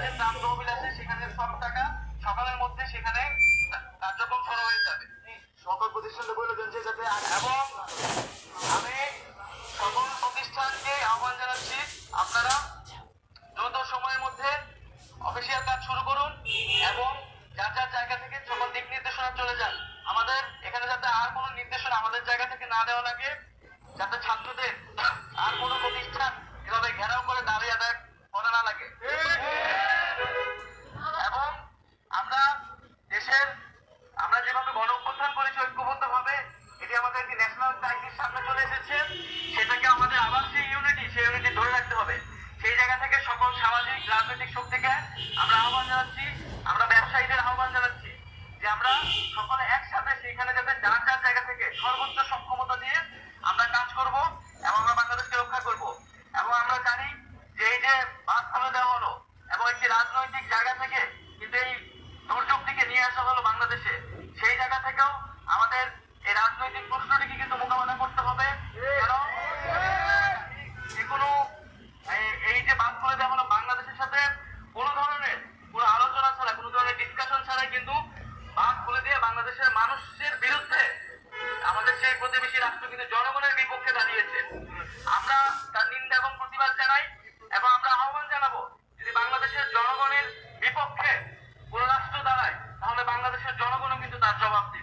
বাংলাদেশের দাম তহবিল আছে, সেখানে সব টাকা সকালের মধ্যে সেখানে কার্যক্রম শুরু হয়ে যাবে। সকল প্রতিষ্ঠানকে বলে দেন যে যাতে, এবং আমি সকল প্রতিষ্ঠানকে আহ্বান জানাচ্ছি আপনারা দ্রুত সময়ের মধ্যে অফিসিয়াল কাজ শুরু করুন এবং যার যার জায়গা থেকে সকল দিক নির্দেশনা চলে যান। আমাদের এখানে যাতে আর কোনো নির্দেশনা আমাদের জায়গা থেকে না দেওয়া লাগে, যাতে ছাত্রদের আর কোনো প্রতিষ্ঠান এভাবে ঘেরাও করে দাঁড়িয়ে আদায় করা না লাগে। এবং আমরা দেশের আমরা যেভাবে গণ অভ্যুত্থান করেছি ঐক্যবদ্ধ ভাবে, এটি আমাদের একটি ন্যাশনাল ক্রাইসিস সামনে চলে এসেছে, সেটাকে আমাদের আবার সেই ইউনিটি ধরে রাখতে হবে। সেই জায়গা থেকে সকল সামাজিক রাজনৈতিক শক্তিকে আমরা আহ্বান জানাচ্ছি, আমরা ব্যবসায়ীদের আহ্বান জানাচ্ছি যে আমরা সকলে একসাথে সেখানে যাতে যার যার জায়গা থেকে সর্বোচ্চ সক্ষমতা দিয়ে আমরা কাজ করব এবং আমরা বাংলাদেশকে রক্ষা করব। এবং আমরা জানি যে এই যে বাদ ফেলে দেওয়া হলো এবং একটি রাজনৈতিক জায়গা থেকে কিন্তু এই দুর্যোগটিকে নিয়ে আসা হলো বাংলাদেশে, সেই জায়গা থেকেও আমাদের এই রাজনৈতিক প্রশ্নটিকে কিন্তু মোকাবেলা করতে হবে। যেকোনো এই যে বাদ করে দেওয়া হলো বাংলাদেশের সাথে কোনো ধরনের কোনো আলোচনা ছাড়া, কোনো ধরনের ডিসকাশন ছাড়াই কিন্তু বাদ খুলে দিয়ে বাংলাদেশের মানুষের বিরুদ্ধে আমাদের সেই প্রতিবেশী রাষ্ট্র কিন্তু জনগণের বিপক্ষে দাঁড়িয়েছে। আমরা তার নিন্দা এবং প্রতিবাদ জানাই এবং আমরা আহ্বান জানাবো, যদি বাংলাদেশের জনগণের বিপক্ষে কোন রাষ্ট্র দাঁড়ায় তাহলে বাংলাদেশের জনগণও কিন্তু তার জবাব দিবে।